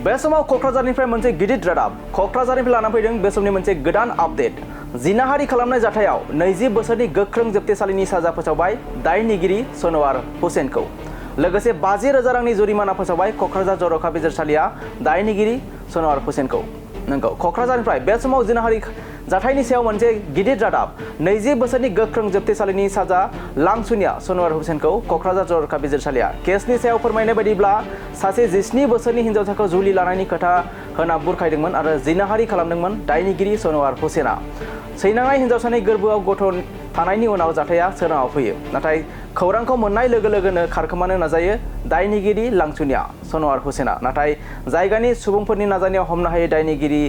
बे समाव क'क्राझारनिफ्राय मोनसे गिदिर रादाब क'क्राझारनिफ्राय लाना फैदों बे समनि मोनसे गोदान आपडेट जिनाहारि खालामनाय जाथायाव 20 बोसोरनि गोख्रों जोबथेसालिनि साजा फोसावबाय दायनिगिरि सनवार हुसेनखौ लोगोसे 50,000 रांनि जुरिमाना फोसावबाय क'क्राझार जर'खा बिजिरसालिया दायनिगिरि सनवार हुसेनखौ नंगौ क'क्राझारनिफ्राय बे समाव जिनाहारि जाथायनि सायाव मोनसे गिदिर रादाब 20 बोसोरनि गोख्रों जोबथेसालिनि साजा लांसुनिया सनवार हुसेनखौ क'क्राझार जर'खा बिजिरसालिया केसनि सायाव फोरमायनाय बायदिब्ला सासे 17 बोसोरनि हिन्जावसाखौ जुलि लानायनि खोथा होना बुरखायदोंमोन आरो जिनाहारि खालामदोंमोन दायनिगिरि सनवार हुसेना सैनाङाय हिन्जावसानि गोरबोआव गथ' थानायनि उनाव जाथाया सोराङाव फैयो नाथाय खौरांखौ मोननाय लोगो लोगोनो खारखोमानो नाजायो दायनिगिरि लांसुनिया सनवार हुसेना नाथाय जायगानि सुबुंफोरनि नाजानायाव हमनो हायै दायनिगिरि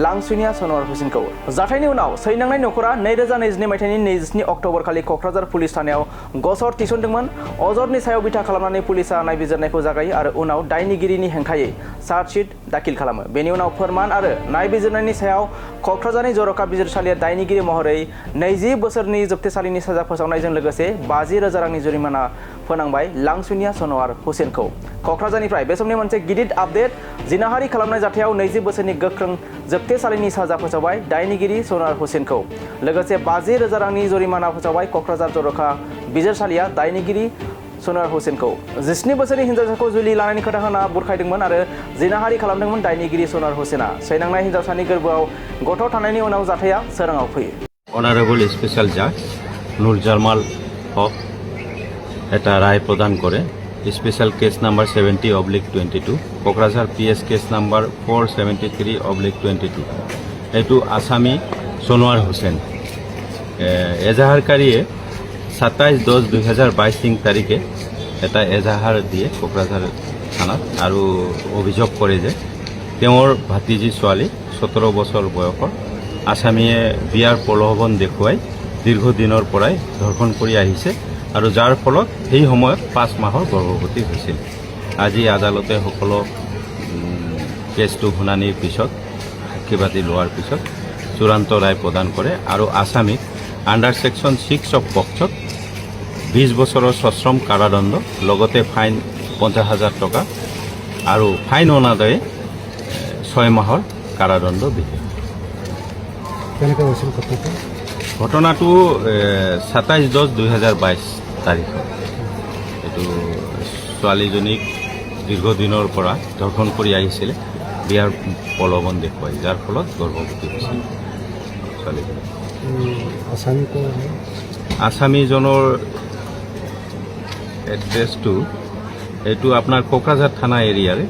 लांसुनिया सनवार हुसेनखौ जाथायनि उनाव सैनांनाय नखरा 2022 मायथाइनि 27 अक्ट'बर खालि क'क्राझार पुलिस थानायाव गसर थिसनदोंमोन अजदनि सायाव बिथा खालामनानै पुलिसा नायबिजिरनायखौ जागायो आरो उनाव दायनिगिरिनि हेंथायै चार्जशीट दाखिल खालामो बेनि उनाव फोरमान आरो नायबिजिरनायनि सायाव क'क्राझारनि जर'खा बिजिरसालिया दायनिगिरि महरै 20 बोसोरनि जोबथेसालिनि साजा फोसावनायजों लोगोसे 50,000 रांनि जुरिमाना फोनांबाय लांसुनिया सनवार हुसेनखौ क'क्राझारनिफ्राय बे समनि मोनसे गिदिर आपडेट जिनाहारि खालामनाय जाथायाव 20 बोसोरनि गोख्रों जोबथेसालिनि साजा फोसावबाय दायनिगिरि सनवार हुसेनखौ लोगोसे 50,000 रांनि जुरिमाना फोसावबाय क'क्राझार जर'खा बिजिरसालिया दायनिगिरि सनवार हुसेनखौ 17 बोसोरनि हिन्जावसाखौ जुलि लानायनि खोथा होना बुरखायदोंमोन आरो जिनाहारि खालामदोंमोन दायनिगिरि सनवार हुसेना सैनांनाय हिन्जावसानि गोरबोआव गथ' थानायनि उनाव जाथाया सोराङाव फैयो অনারেবল স্পেশাল জাজ নুরজামাল হক এটা রায় প্রদান করে special case number 70/22 Kokrajhar PS case number 473/22 এইটো আসামি সনোয়ার হোসেন এজাহারকারীয়ে 27/10/2022 তারিখে এটা এজাহার দিয়ে কোকরাঝার থানাত আৰু অভিযোগ কৰে যে তেওঁৰ ভাতিজী ছোৱালী 17 বছৰ বয়সৰ আসামীয়ে বিয়াৰ প্ৰলোভন দেখুৱাই দীৰ্ঘদিনৰ পৰাই ধৰ্ষণ কৰি আহিছে আৰু যাৰ ফলত সেই সময়ত 5 মাহৰ গৰ্ভৱতী হৈছিল আজি আদালতে সকলো কেছটো শুনানিৰ পিছত সাক্ষীবাদী লোৱাৰ পিছত চূড়ান্ত ৰায় প্ৰদান কৰে আৰু আসামীক আণ্ডাৰ ছেকশ্যন 6 অফ পক্সত 20 বছৰৰ সশ্ৰম কাৰাদণ্ড লগতে ফাইন 50,000 টকা আৰু ফাইন অনাদায়ে 6 মাহৰ কাৰাদণ্ড বিহে ঘটনাটো 27/10/2022 তাৰিখত এইটো ছোৱালীজনীক দীৰ্ঘদিনৰ পৰা ধৰ্ষণ কৰি আহিছিলে বিয়াৰ প্ৰলোভন দেখুৱাই যাৰ ফলত গৰ্ভৱতী হৈছিল ছোৱালীজনী আসামীজনৰ এড্ৰেছটো এইটো আপোনাৰ কোকৰাঝাৰ থানা এৰিয়াৰে